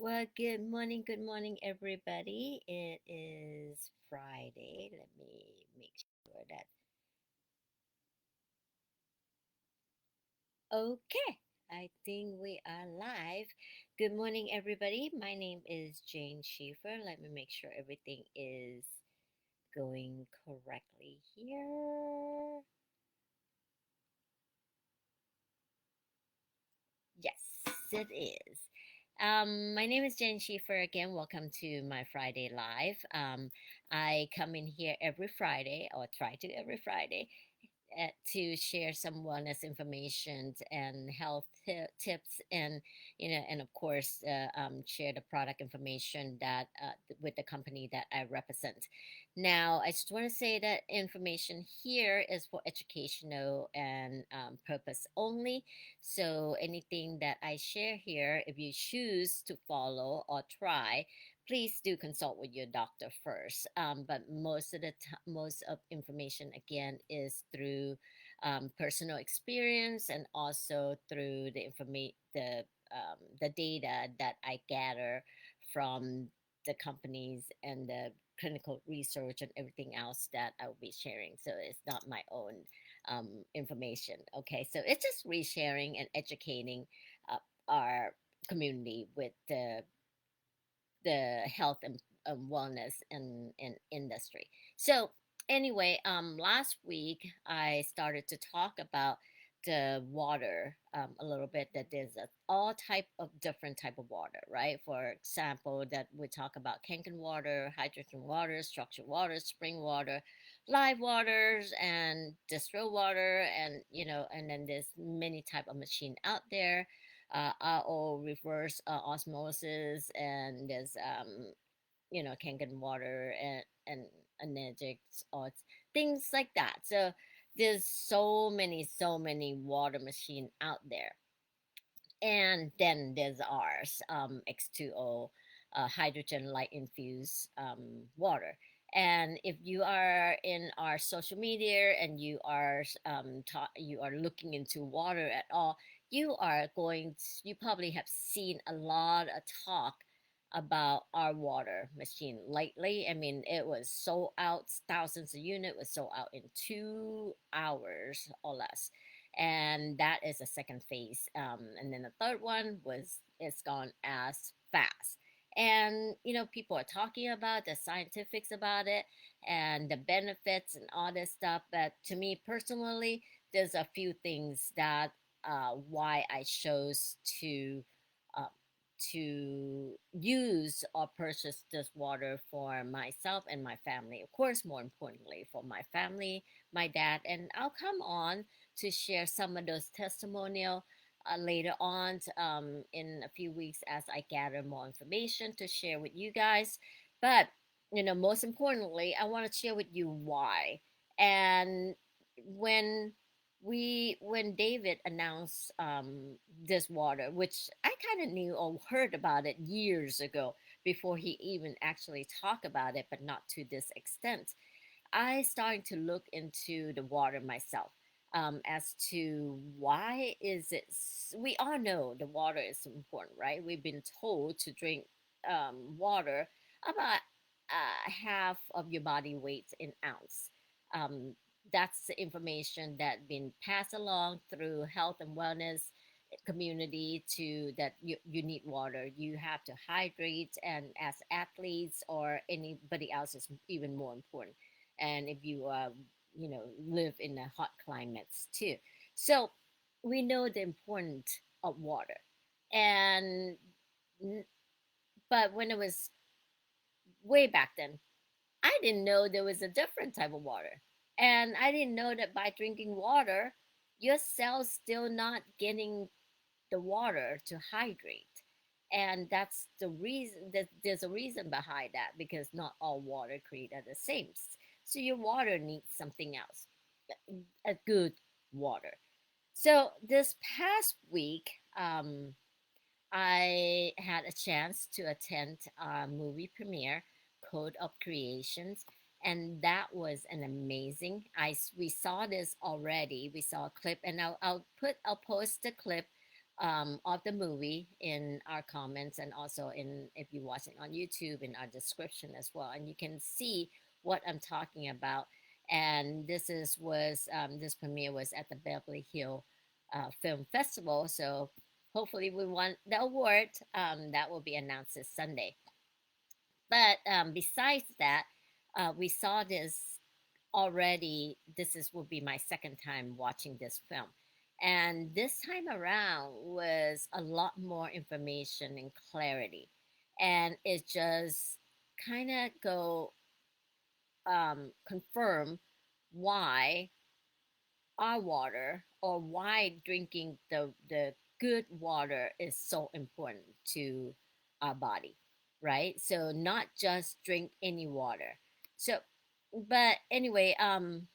Well, good morning, everybody. It is Friday. Let me make sure that. Okay, I think we are live. Good morning, everybody. My name is Jane Schaefer. Let me make sure everything is going correctly here. Yes, it is. My name is Jen Schiefer. Again, welcome to my Friday Live. I come in here every Friday, or try to every Friday, to share some wellness information and health tips, and and of course, share the product information that with the company that I represent. Now, I just want to say that information here is for educational and purpose only. So anything that I share here, if you choose to follow or try, please do consult with your doctor first. But most of information again is through personal experience, and also through the data that I gather from the companies and the clinical research and everything else that I'll be sharing. So it's not my own information. Okay, so it's just resharing and educating our community with the health and wellness and industry. So anyway, last week I started to talk about the water a little bit. That there's all type of different type of water, right? For example, that we talk about Kangen water, hydrogen water, structured water, spring water, live waters, and distilled water, and and then there's many type of machine out there, RO, reverse osmosis, and there's Kangen water and energetics or things like that. So there's so many water machine out there, and then there's ours, X20, hydrogen light infused water. And if you are in our social media and you are looking into water at all, you probably have seen a lot of talk about our water machine lately. I mean, it was sold out, thousands of units was sold out in 2 hours or less, and that is the second phase. And then the third one was it's gone as fast. And people are talking about the scientifics about it and the benefits and all this stuff. But to me personally, there's a few things that why I chose uh, to use or purchase this water for myself and my family. Of course, more importantly, for my family, my dad, and I'll come on to share some of those testimonial later on in a few weeks as I gather more information to share with you guys. But most importantly, I want to share with you why. And when when David announced this water, which I kind of knew or heard about it years ago before he even actually talked about it, but not to this extent. I started to look into the water myself, as to why is it. We all know the water is important, right? We've been told to drink water about half of your body weight in ounce. Um, that's the information that been passed along through health and wellness community to that you need water. You have to hydrate, and as athletes or anybody else is even more important. And if you live in the hot climates too, so we know the importance of water. And but when it was way back then, I didn't know there was a different type of water. And I didn't know that by drinking water, your cells still not getting the water to hydrate. And that's the reason that there's a reason behind that, because not all water created the same. So your water needs something else, a good water. So this past week, I had a chance to attend a movie premiere, Code of Creations, and that was an amazing. We saw this already. We saw a clip, and I'll post the clip of the movie in our comments, and also in, if you're watching on YouTube, in our description as well, and you can see what I'm talking about. And this premiere was at the Beverly Hill Film Festival. So hopefully we won the award. That will be announced this Sunday. But besides that, we saw this already. This is will be my second time watching this film, and this time around was a lot more information and clarity, and it just kind of go confirm why our water, or why drinking the good water is so important to our body, right? So not just drink any water. So, but anyway, and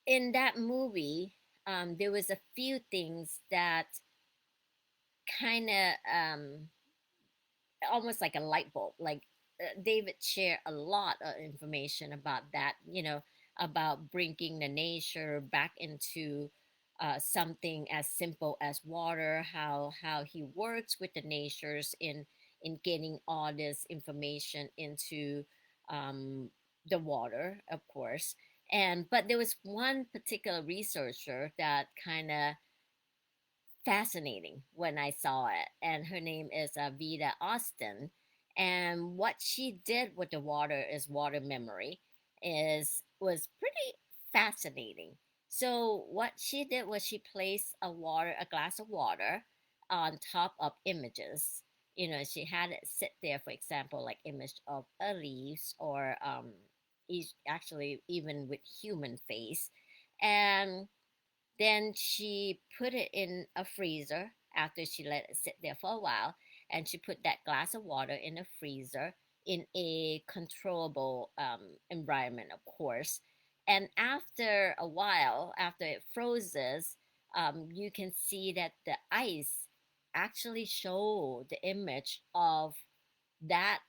in that movie, there was a few things that kind of almost like a light bulb. Like David shared a lot of information about that, about bringing the nature back into something as simple as water, how he works with the natures in getting all this information into um, the water, of course. And but there was one particular researcher that kind of fascinating when I saw it. And her name is Vida Austin. And what she did with the water is water memory is was pretty fascinating. So what she did was she placed a glass of water on top of images. She had it sit there, for example, like image of a leaves, or actually even with human face. And then she put it in a freezer after she let it sit there for a while, and she put that glass of water in a freezer in a controllable environment, of course. And after a while, after it freezes, you can see that the ice actually show the image of that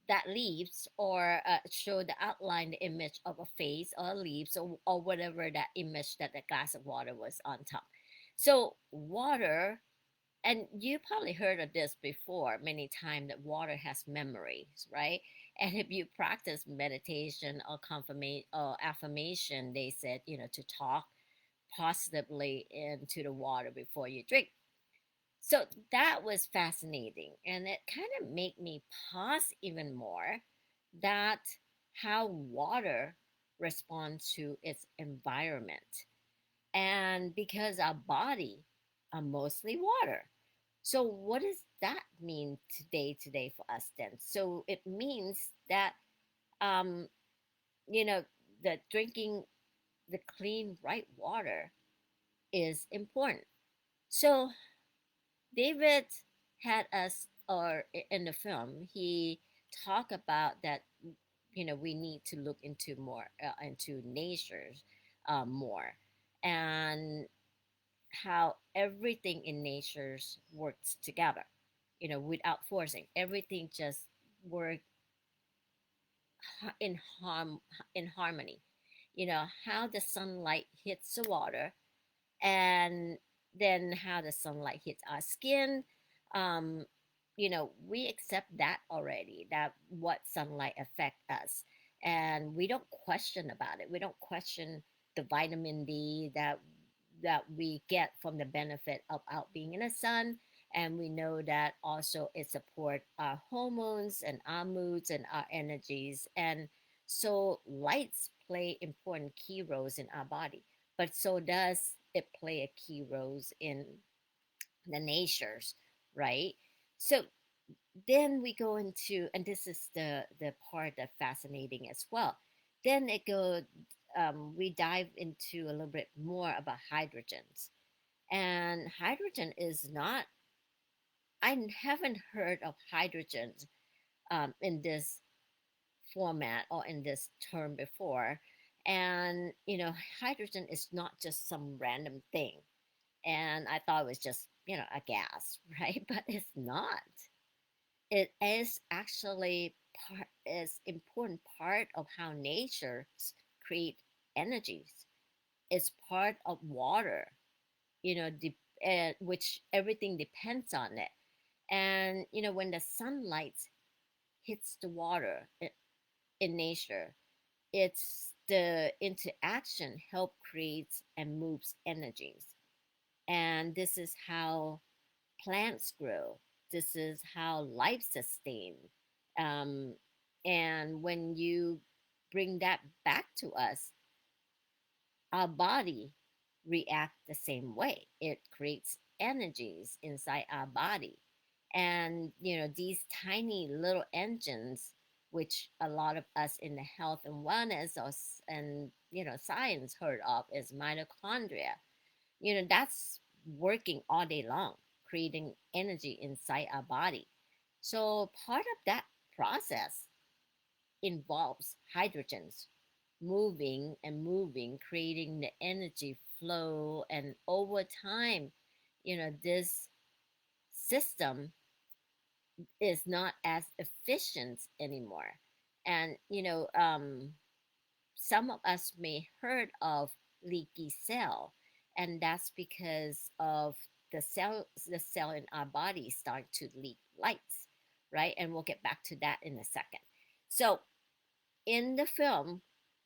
that leaves, or show the outline, the image of a face or leaves, or whatever that image that the glass of water was on top. So water, and you probably heard of this before many times, that water has memories, right? And if you practice meditation or confirmation or affirmation, they said, to talk positively into the water before you drink. So that was fascinating, and it kind of made me pause even more, that how water responds to its environment. And because our body are mostly water. So what does that mean today for us then? So it means that um you know that drinking the clean right water is important. So David had us, or in the film, he talked about that. We need to look into more into natures more, and how everything in natures works together. Without forcing, everything just work in harmony. How the sunlight hits the water, and then how the sunlight hits our skin. um we accept that already, that what sunlight affect us, and we don't question about it. We don't question the vitamin D that we get from the benefit of out being in the sun. And we know that also it support our hormones and our moods and our energies. And so lights play important key roles in our body, but so does it play a key roles in the natures, right? So then we go into, and this is the part that fascinating as well. Then it go we dive into a little bit more about hydrogens. And hydrogen is not, I haven't heard of hydrogens in this format or in this term before. And hydrogen is not just some random thing, and I thought it was just a gas, right? But it's not. It is actually part is important part of how nature create energies. is part of water, which everything depends on it. And when the sunlight hits the water in nature, it's the interaction help creates and moves energies. And this is how plants grow. This is how life sustains. Um, and when you bring that back to us, our body react the same way. It creates energies inside our body. And these tiny little engines, which a lot of us in the health and wellness and science heard of, is mitochondria. That's working all day long, creating energy inside our body. So part of that process involves hydrogens moving and moving, creating the energy flow. And over time, this system is not as efficient anymore. And, some of us may heard of leaky cell, and that's because of the cell in our body start to leak lights, right? And we'll get back to that in a second. So in the film,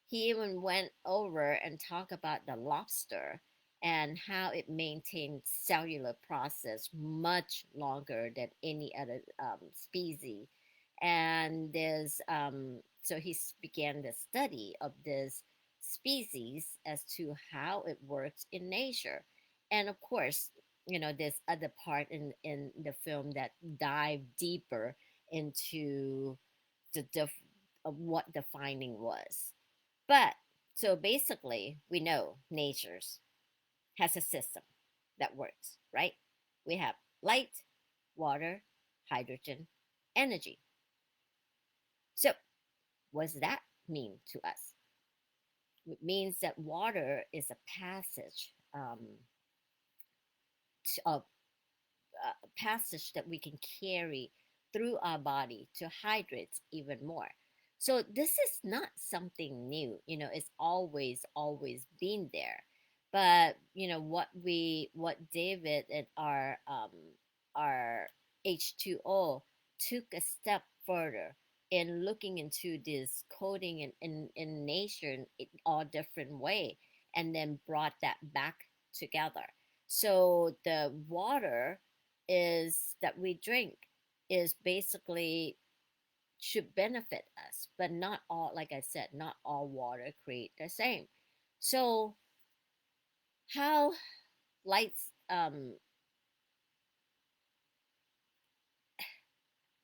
he even went over and talked about the lobster and how it maintains cellular process much longer than any other species. And so he began the study of this species as to how it works in nature. And of course, there's other part in the film that dive deeper into the of what the finding was. But so basically, we know nature's has a system that works, right? We have light, water, hydrogen, energy. So, what does that mean to us? It means that water is a passage of passage that we can carry through our body to hydrate even more. So this is not something new, it's always been there. But what David and our H2O took a step further in looking into this coding in nature in all different way, and then brought that back together. So the water is that we drink is basically should benefit us, but not all, like I said, not all water create the same. So how lights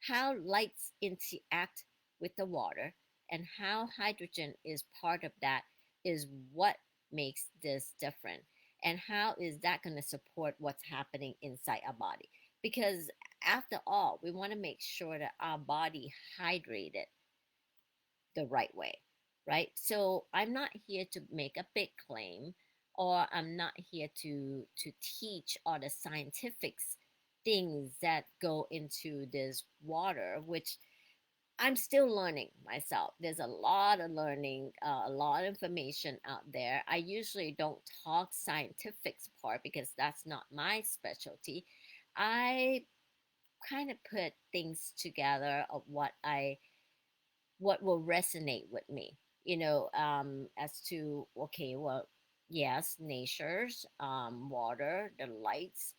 how lights interact with the water and how hydrogen is part of that is what makes this different. And how is that going to support what's happening inside our body? Because after all, we want to make sure that our body hydrated the right way, right? So I'm not here to make a big claim, or I'm not here to teach all the scientific things that go into this water, which I'm still learning myself. There's a lot of learning, a lot of information out there. I usually don't talk scientific part because that's not my specialty. I kind of put things together of what will resonate with me, as to, okay, well, yes, nature's water, the lights,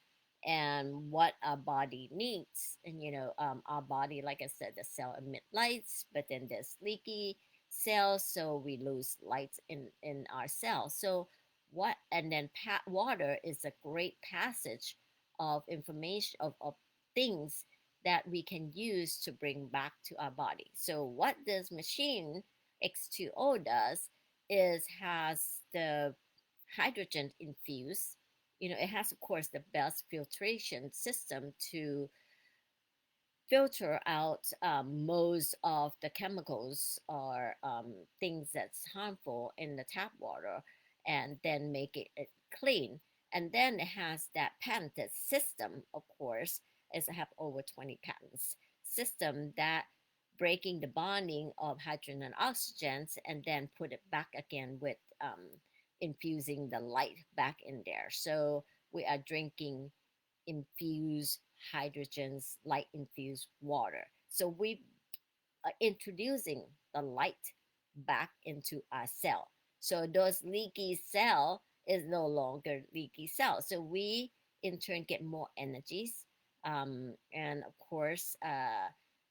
and what our body needs. And our body, like I said, the cell emit lights, but then there's leaky cells, so we lose lights in our cells. So what, and then water is a great passage of information of things that we can use to bring back to our body. So what this machine X2O does is has the hydrogen infused. It has, of course, the best filtration system to filter out most of the chemicals or things that's harmful in the tap water, and then make it clean. And then it has that patented system, of course, is have over 20 patents system that breaking the bonding of hydrogen and oxygens and then put it back again with infusing the light back in there. So we are drinking infused hydrogens, light infused water. So we are introducing the light back into our cell. So those leaky cell is no longer leaky cell. So we in turn get more energies, and of course,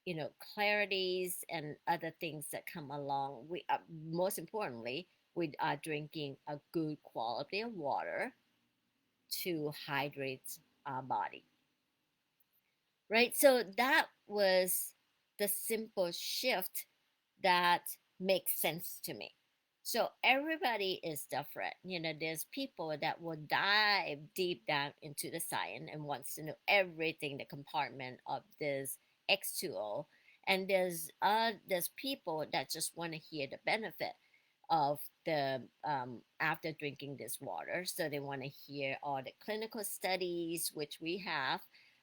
clarities and other things that come along. We most importantly, we are drinking a good quality of water to hydrate our body, right? So that was the simple shift that makes sense to me. So everybody is different. There's people that will dive deep down into the science and wants to know everything, the compartment of this X2O. And there's people that just want to hear the benefit of the after drinking this water. So they want to hear all the clinical studies, which we have.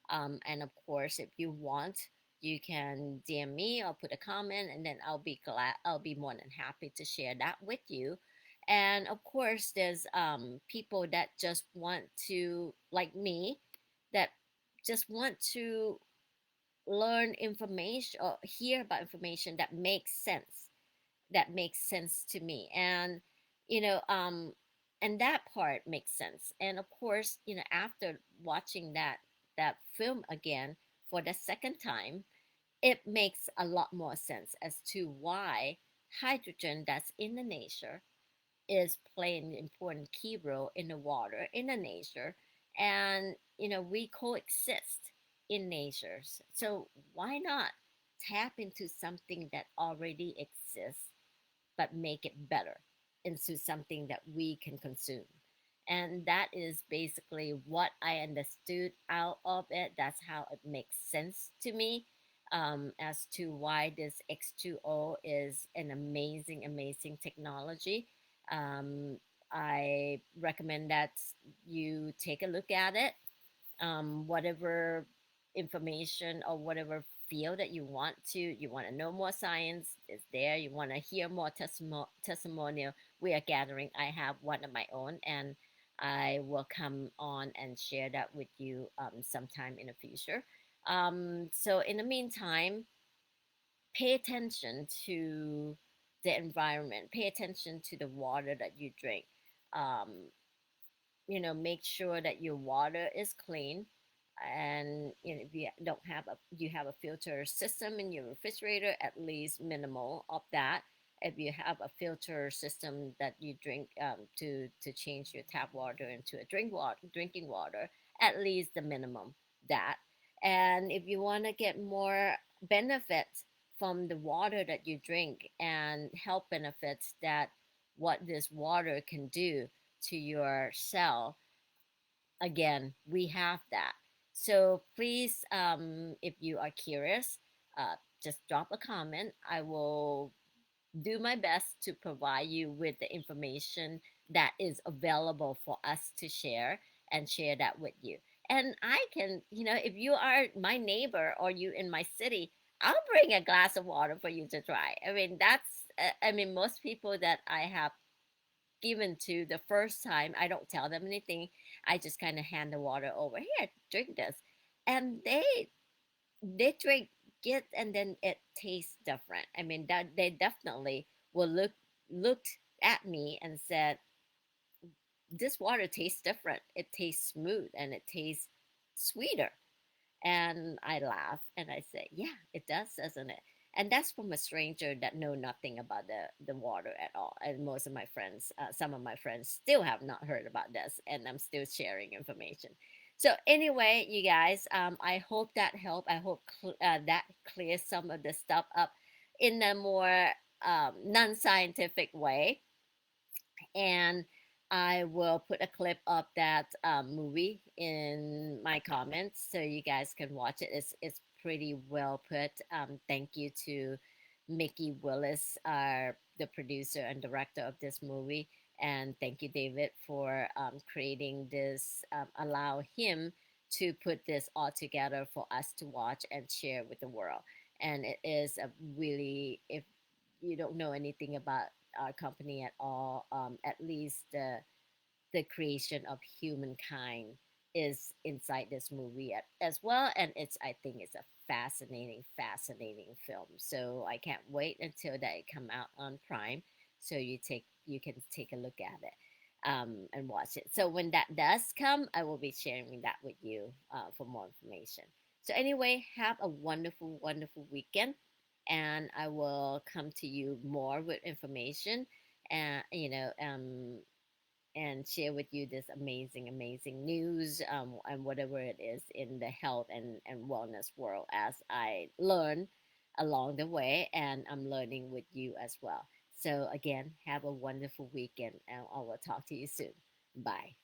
And of course, if you want, you can DM me or put a comment, and then I'll be more than happy to share that with you. And of course, there's people that just want to, like me, that just want to learn information or hear about information that makes sense to me. And you know um and that part makes sense. And of course, after watching that film again for the second time, it makes a lot more sense as to why hydrogen that's in the nature is playing an important key role in the water in the nature. And we coexist in nature. So why not tap into something that already exists but make it better into something that we can consume? And that is basically what I understood out of it. That's how it makes sense to me, as to why this X2O is an amazing, amazing technology. Um, I recommend that you take a look at it. Whatever information or whatever field that you want to know more science is there. You want to hear more testimonial, we are gathering. I have one of my own, and I will come on and share that with you sometime in the future. So in the meantime, pay attention to the environment, pay attention to the water that you drink. um, Make sure that your water is clean. And if you don't have a you have a filter system in your refrigerator, at least minimal of that. If you have a filter system that you drink, to change your tap water into a drinking water, at least the minimum that. And if you want to get more benefits from the water that you drink and health benefits that what this water can do to your cell, again, we have that. So please, if you are curious, just drop a comment. I will do my best to provide you with the information that is available for us to share, and share that with you. And I can, if you are my neighbor or you in my city, I'll bring a glass of water for you to try. I mean, most people that I have given to the first time, I don't tell them anything. I just kind of hand the water over here, drink this, and they drink it, and then it tastes different. I mean, that they definitely will looked at me and said, "This water tastes different. It tastes smooth and it tastes sweeter." And I laugh and I say, "Yeah, it does, doesn't it?" And that's from a stranger that know nothing about the water at all. And most of my friends, some of my friends, still have not heard about this, and I'm still sharing information. So anyway, you guys, I hope that helped. I hope that clears some of the stuff up in a more non-scientific way. And I will put a clip of that movie in my comments so you guys can watch it. It's pretty well put. Thank you to Mickey Willis, the producer and director of this movie, and thank you, David, for creating this. Allow him to put this all together for us to watch and share with the world. And it is a really, if you don't know anything about our company at all. At least the creation of humankind is inside this movie as well, and I think it's a fascinating film. So I can't wait until that it come out on Prime, so you can take a look at it and watch it. So when that does come, I will be sharing that with you for more information. So anyway, have a wonderful weekend, and I will come to you more with information, and and share with you this amazing news, and whatever it is in the health and wellness world as I learn along the way, and I'm learning with you as well. So again, have a wonderful weekend, and I will talk to you soon. Bye.